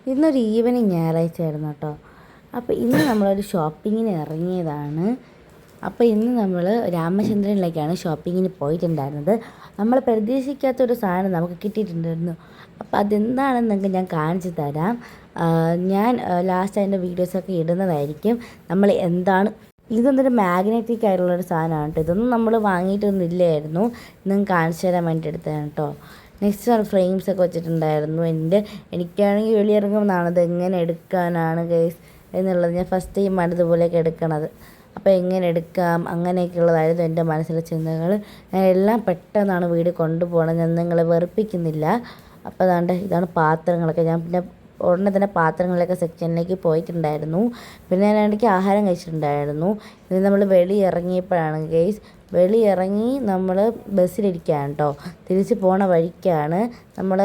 ഇന്നൊരു ഈവനിങ് ഞായറാഴ്ചയായിരുന്നു കേട്ടോ. അപ്പോൾ ഇന്ന് നമ്മളൊരു ഷോപ്പിങ്ങിന് ഇറങ്ങിയതാണ്. അപ്പോൾ ഇന്ന് നമ്മൾ രാമചന്ദ്രനിലേക്കാണ് ഷോപ്പിങ്ങിന് പോയിട്ടുണ്ടായിരുന്നത്. നമ്മൾ പ്രതീക്ഷിക്കാത്തൊരു സാധനം നമുക്ക് കിട്ടിയിട്ടുണ്ടായിരുന്നു. അപ്പോൾ അതെന്താണെന്നൊക്കെ ഞാൻ കാണിച്ചു തരാം. ഞാൻ ലാസ്റ്റ് അതിൻ്റെ വീഡിയോസൊക്കെ ഇടുന്നതായിരിക്കും. നമ്മൾ എന്താണ് ഇതൊന്നൊരു മാഗ്നറ്റിക് ആയിട്ടുള്ളൊരു സാധനമാണ് കേട്ടോ. ഇതൊന്നും നമ്മൾ വാങ്ങിയിട്ടൊന്നും ഇല്ലായിരുന്നു. ഇന്നും കാണിച്ചു തരാൻ വേണ്ടി എടുത്തതാണ് കേട്ടോ. നെക്സ്റ്റ് ഫ്രെയിംസൊക്കെ വെച്ചിട്ടുണ്ടായിരുന്നു. എനിക്കാണെങ്കിൽ വെളിയിറങ്ങുമെന്നാണ് ഇത് എങ്ങനെ എടുക്കാനാണ് ഗൈസ് എന്നുള്ളത്. ഞാൻ ഫസ്റ്റ് ടൈമാണ് ഇതുപോലെയൊക്കെ എടുക്കണത്. അപ്പോൾ എങ്ങനെ എടുക്കാം അങ്ങനെയൊക്കെയുള്ളതായിരുന്നു എൻ്റെ മനസ്സിലെ ചിന്തകൾ. ഞാൻ എല്ലാം പെട്ടെന്നാണ് വീട് കൊണ്ടുപോകണം. ഞാൻ നിങ്ങളെ വെറുപ്പിക്കുന്നില്ല. അപ്പോൾ ഇതാണ് പാത്രങ്ങളൊക്കെ. ഞാൻ പിന്നെ ഉടനെ തന്നെ പാത്രങ്ങളിലൊക്കെ സെക്ഷനിലേക്ക് പോയിട്ടുണ്ടായിരുന്നു. പിന്നെ ഞാൻ ഇടയ്ക്ക് ആഹാരം കഴിച്ചിട്ടുണ്ടായിരുന്നു. ഇത് നമ്മൾ വെളിയിറങ്ങിയപ്പോഴാണ് ഗൈസ്. വെളിയിറങ്ങി നമ്മൾ ബസ്സിലിരിക്കുകയാണ് കേട്ടോ. തിരിച്ച് പോണ വഴിക്കാണ് നമ്മൾ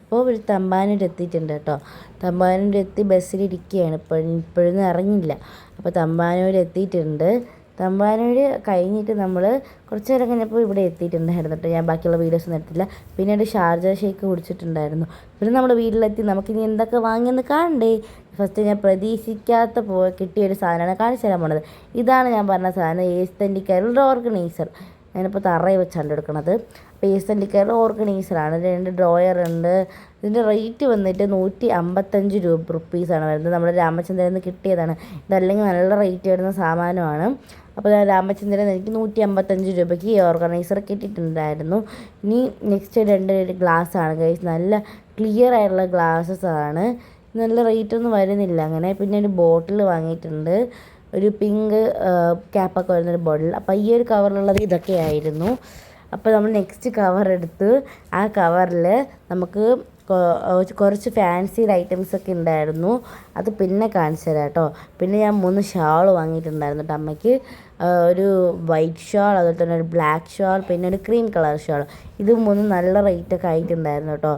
ഇപ്പോൾ ഒരു തമ്പാനൂർ എത്തിയിട്ടുണ്ട് കേട്ടോ. തമ്പാനൂർ എത്തി ബസ്സിലിരിക്കുകയാണ്. ഇപ്പോഴൊന്നും ഇറങ്ങില്ല. അപ്പോൾ തമ്പാനൂർ എത്തിയിട്ടുണ്ട്. തമ്പാനൂർ കഴിഞ്ഞിട്ട് നമ്മൾ കുറച്ച് നേരം കഴിഞ്ഞപ്പോൾ ഇവിടെ എത്തിയിട്ടുണ്ടായിരുന്നു കേട്ടോ. ഞാൻ ബാക്കിയുള്ള വീഡിയോസൊന്നും എടുത്തില്ല. പിന്നീട് ഷാർജ ഷേക്ക് കുടിച്ചിട്ടുണ്ടായിരുന്നു. പിന്നെ നമ്മൾ വീട്ടിലെത്തി നമുക്കിനി എന്തൊക്കെ വാങ്ങിയെന്ന് കാണണ്ടേ. ഫസ്റ്റ് ഞാൻ പ്രതീക്ഷിക്കാത്ത കിട്ടിയൊരു സാധനമാണ് കാണിച്ചു തരാൻ പോണത്. ഇതാണ് ഞാൻ പറഞ്ഞ സാധനം, ഏസ്തൻറ്റിക്കാരുടെ ഓർഗനൈസർ. ഞാനിപ്പോൾ തറയിൽ വെച്ചാണ് എടുക്കുന്നത്. അപ്പോൾ ഏസ്തൻറ്റിക്കാരുടെ ഓർഗനൈസറാണ്. 2 ഡ്രോയർ ഉണ്ട്. ഇതിൻ്റെ റേറ്റ് വന്നിട്ട് 155 റുപ്പീസാണ് വരുന്നത്. നമ്മുടെ രാമചന്ദ്രനിൽ നിന്ന് കിട്ടിയതാണ്. ഇതല്ലെങ്കിൽ നല്ല റേറ്റ് വരുന്ന സാമാനമാണ്. അപ്പോൾ രാമചന്ദ്രൻ എനിക്ക് 155 രൂപയ്ക്ക് ഈ ഓർഗനൈസർ കിട്ടിയിട്ടുണ്ടായിരുന്നു. ഇനി നെക്സ്റ്റ് 2 ഗ്ലാസ്സാണ് ഗൈസ്. നല്ല ക്ലിയർ ആയിട്ടുള്ള ഗ്ലാസ്സസ് ആണ്. നല്ല റേറ്റൊന്നും വരുന്നില്ല അങ്ങനെ. പിന്നെ ഒരു ബോട്ടിൽ വാങ്ങിയിട്ടുണ്ട്. ഒരു പിങ്ക് ക്യാപ്പൊക്കെ വരുന്നൊരു ബോട്ടിൽ. അപ്പോൾ ഈ ഒരു കവറിലുള്ളത് ഇതൊക്കെയായിരുന്നു. അപ്പോൾ നമ്മൾ നെക്സ്റ്റ് കവർ എടുത്ത് ആ കവറിൽ നമുക്ക് കുറച്ച് ഫാൻസി ഐറ്റംസൊക്കെ ഉണ്ടായിരുന്നു. അത് പിന്നെ കാണിച്ചു തരാം കേട്ടോ. പിന്നെ ഞാൻ 3 ഷാൾ വാങ്ങിയിട്ടുണ്ടായിരുന്നു കേട്ടോ അമ്മയ്ക്ക്. ഒരു വൈറ്റ് ഷാൾ, അതുപോലെ തന്നെ ഒരു ബ്ലാക്ക് ഷാൾ, പിന്നെ ഒരു ക്രീം കളർ ഷാൾ. ഇത് 3 നല്ല റേറ്റൊക്കെ ആയിട്ടുണ്ടായിരുന്നു കേട്ടോ.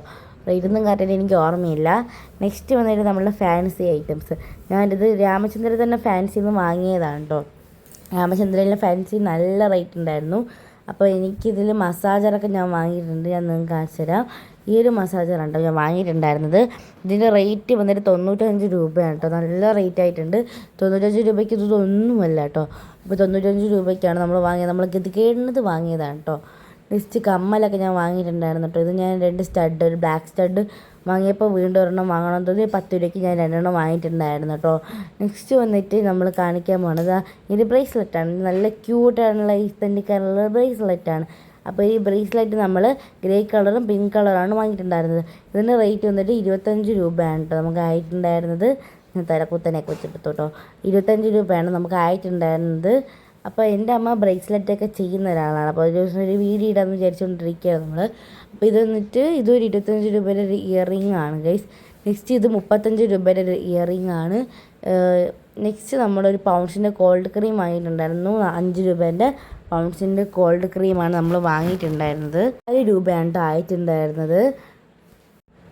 റേറ്റൊന്നും കറക്റ്റായിട്ട് എനിക്ക് ഓർമ്മയില്ല. നെക്സ്റ്റ് വന്നിട്ട് നമ്മളുടെ ഫാൻസി ഐറ്റംസ്. ഞാനിത് രാമചന്ദ്രൻ തന്നെ ഫാൻസിയിൽ നിന്ന് വാങ്ങിയതാണ് കേട്ടോ. രാമചന്ദ്രനിലെ ഫാൻസി നല്ല റേറ്റ് ഉണ്ടായിരുന്നു. അപ്പോൾ എനിക്കിതിൽ മസാജറൊക്കെ ഞാൻ വാങ്ങിയിട്ടുണ്ട്. ഞാൻ നിങ്ങൾക്ക് കാണിച്ചു തരാം. ഈ ഒരു മസാജറാണ് കേട്ടോ ഞാൻ വാങ്ങിയിട്ടുണ്ടായിരുന്നത്. ഇതിൻ്റെ റേറ്റ് വന്നിട്ട് 95 രൂപയാണ് കേട്ടോ. നല്ല റേറ്റ് ആയിട്ടുണ്ട്. 95 രൂപയ്ക്ക് ഇതൊന്നുമല്ല കേട്ടോ. അപ്പോൾ 95 രൂപയ്ക്കാണ് നമ്മൾ വാങ്ങിയത്. നമ്മൾ ഗതികേടുന്നത് വാങ്ങിയതാണ് കേട്ടോ. നെക്സ്റ്റ് കമ്മലൊക്കെ ഞാൻ വാങ്ങിയിട്ടുണ്ടായിരുന്നു കേട്ടോ. ഇത് ഞാൻ 2 സ്റ്റഡ്, ഒരു ബ്ലാക്ക് സ്റ്റഡ് വാങ്ങിയപ്പോൾ വീണ്ടും ഒരെണ്ണം വാങ്ങണം തോന്നി 10 രൂപയ്ക്ക് ഞാൻ 2 വാങ്ങിയിട്ടുണ്ടായിരുന്നു കേട്ടോ. നെക്സ്റ്റ് വന്നിട്ട് നമ്മൾ കാണിക്കാൻ പോണത് ഇത് ബ്രേസ്ലെറ്റാണ്. നല്ല ക്യൂട്ടായിട്ടുള്ള ഈസ്തൻറ്റിക്കാനുള്ള ബ്രേസ്ലെറ്റാണ്. അപ്പോൾ ഈ ബ്രേസ്ലെറ്റ് നമ്മൾ ഗ്രേ കളറും പിങ്ക് കളറാണ് വാങ്ങിയിട്ടുണ്ടായിരുന്നത്. ഇതിൻ്റെ റേറ്റ് വന്നിട്ട് 25 രൂപയാണ് കേട്ടോ നമുക്ക് ആയിട്ടുണ്ടായിരുന്നത്. ഞാൻ തലക്കുത്തനെയൊക്കെ വെച്ചെടുത്തു കേട്ടോ. 25 രൂപയാണ് നമുക്ക് ആയിട്ടുണ്ടായിരുന്നത്. അപ്പോൾ എൻ്റെ അമ്മ ബ്രേസ്ലെറ്റൊക്കെ ചെയ്യുന്ന ഒരാളാണ്. അപ്പോൾ ഒരു ദിവസം ഒരു വീഡിയോ ഇടാമെന്ന് വിചാരിച്ചുകൊണ്ടിരിക്കുകയാണ് നമ്മൾ. അപ്പോൾ ഇതൊരു 25 രൂപയുടെ ഒരു ഇയറിംഗ് ആണ് ഗൈസ്. നെക്സ്റ്റ് ഇത് 35 രൂപയുടെ ഒരു ഇയറിംഗ് ആണ്. നെക്സ്റ്റ് നമ്മളൊരു പൗണ്ട്സിൻ്റെ കോൾഡ് ക്രീം വാങ്ങിയിട്ടുണ്ടായിരുന്നു. 5 രൂപേൻ്റെ പൗണ്ട്സിൻ്റെ കോൾഡ് ക്രീമാണ് നമ്മൾ വാങ്ങിയിട്ടുണ്ടായിരുന്നത്. 4 രൂപയാണ് കേട്ടോ ആയിട്ടുണ്ടായിരുന്നത്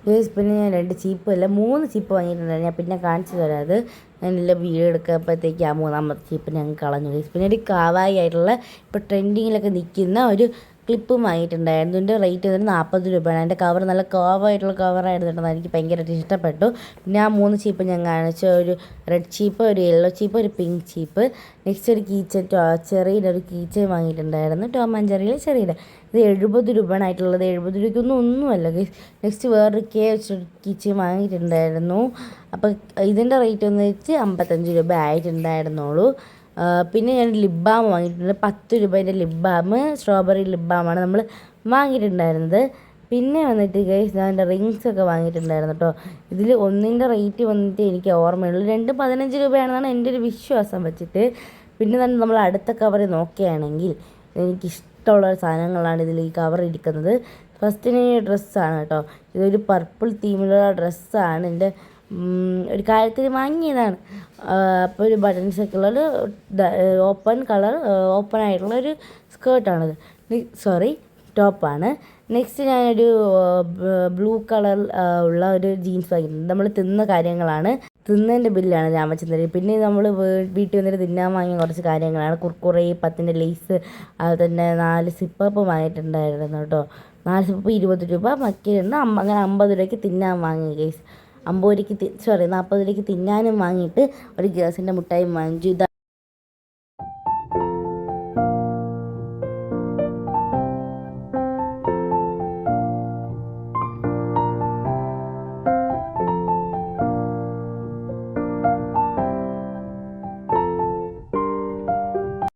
ഗൈസ്. പിന്നെ ഞാൻ 2 ചീപ്പ് അല്ല 3 ചീപ്പ് വാങ്ങിയിട്ടുണ്ടായിരുന്നു. ഞാൻ പിന്നെ കാണിച്ചു തരാം. അത് ഞാനെല്ലാം വീഡിയോ എടുക്കുമ്പോഴത്തേക്ക് ആ 3ാമത്തെ ചീപ്പ് ഞങ്ങൾ കളഞ്ഞു ഗൈസ്. പിന്നെ ഒരു കാവായി ആയിട്ടുള്ള ഇപ്പോൾ ട്രെൻഡിങ്ങിലൊക്കെ നിൽക്കുന്ന ഒരു ക്ലിപ്പും വാങ്ങിയിട്ടുണ്ടായിരുന്നു. ഇതിൻ്റെ റേറ്റ് വന്നിട്ട് 40 രൂപയാണ്. അതിൻ്റെ കവർ നല്ല കർവായിട്ടുള്ള കവറായിരുന്നു കേട്ടോ. എനിക്ക് ഭയങ്കരമായിട്ട് ഇഷ്ടപ്പെട്ടു. പിന്നെ ആ 3 ചീപ്പ് ഞാൻ കാണിച്ച ഒരു റെഡ് ചീപ്പ്, ഒരു യെല്ലോ ചീപ്പ്, ഒരു പിങ്ക് ചീപ്പ്. നെക്സ്റ്റ് ഒരു കീച്ചൻ, ചെറിയുടെ ഒരു കീച്ചൻ വാങ്ങിയിട്ടുണ്ടായിരുന്നു. Tom and ജെറിയിലെ ചെറിയുടെ. ഇത് 70 രൂപയാണ് ആയിട്ടുള്ളത്. 70 രൂപയ്ക്കൊന്നും ഒന്നുമല്ല ഗൈസ്. നെക്സ്റ്റ് വേറൊരു കീച്ചൻ വാങ്ങിയിട്ടുണ്ടായിരുന്നു. അപ്പോൾ ഇതിൻ്റെ റേറ്റ് ഒന്ന് വെച്ച് 55 രൂപ ആയിട്ടുണ്ടായിരുന്നുള്ളൂ. പിന്നെ ഞാൻ ലിപ് ബാം വാങ്ങിയിട്ടുണ്ട്. 10 രൂപേൻ്റെ ലിപ് ബാം, സ്ട്രോബെറി ലിപ് ബാമാണ് നമ്മൾ വാങ്ങിയിട്ടുണ്ടായിരുന്നത്. പിന്നെ വന്നിട്ട് ഗൈസ് ഞാൻ എൻ്റെ റിങ്സൊക്കെ വാങ്ങിയിട്ടുണ്ടായിരുന്നു കേട്ടോ. ഇതിൽ ഒന്നിൻ്റെ റേറ്റ് വന്നിട്ട് എനിക്ക് ഓർമ്മയുള്ളൂ. 2 15 രൂപയാണെന്നാണ് എൻ്റെ ഒരു വിശ്വാസം വെച്ചിട്ട്. പിന്നെ തന്നെ നമ്മൾ അടുത്ത കവറിൽ നോക്കുകയാണെങ്കിൽ എനിക്കിഷ്ടമുള്ള സാധനങ്ങളാണ് ഇതിൽ ഈ കവർ ഇരിക്കുന്നത്. ഫസ്റ്റിന് ഡ്രസ്സാണ് കേട്ടോ. ഇതൊരു പർപ്പിൾ തീമിലുള്ള ഡ്രസ്സാണ്. എൻ്റെ ഒരു കാര്യത്തിന് വാങ്ങിയതാണ്. അപ്പോൾ ഒരു ബട്ടൺസൊക്കെ ഉള്ളൊരു ഓപ്പൺ ആയിട്ടുള്ളൊരു സ്കേർട്ടാണിത്. ടോപ്പാണ്. നെക്സ്റ്റ് ഞാനൊരു ബ്ലൂ കളർ ഉള്ള ഒരു ജീൻസ് വാങ്ങിയിട്ടുണ്ട്. നമ്മൾ തിന്ന കാര്യങ്ങളാണ്, തിന്നതിൻ്റെ ബില്ലാണ് രാമചന്ദ്രൻ. പിന്നെ നമ്മൾ വീട്ടിൽ വന്നിട്ട് തിന്നാൻ വാങ്ങിയ കുറച്ച് കാര്യങ്ങളാണ്. കുർക്കുറെ, 10ൻ്റെ ലേസ്, അതുപോലെ തന്നെ 4 സിപ്പപ്പ് വാങ്ങിയിട്ടുണ്ടായിരുന്നു കേട്ടോ. 4 സിപ്പപ്പ് 20 രൂപ, മറ്റേ അങ്ങനെ 50 രൂപയ്ക്ക് തിന്നാൻ വാങ്ങി ഗൈസ്. 50 രൂപയ്ക്ക് 40 രൂപയ്ക്ക് തിന്നാനും വാങ്ങിയിട്ട് ഒരു ഗ്യാസിൻ്റെ മുട്ടായി വാങ്ങിച്ചു.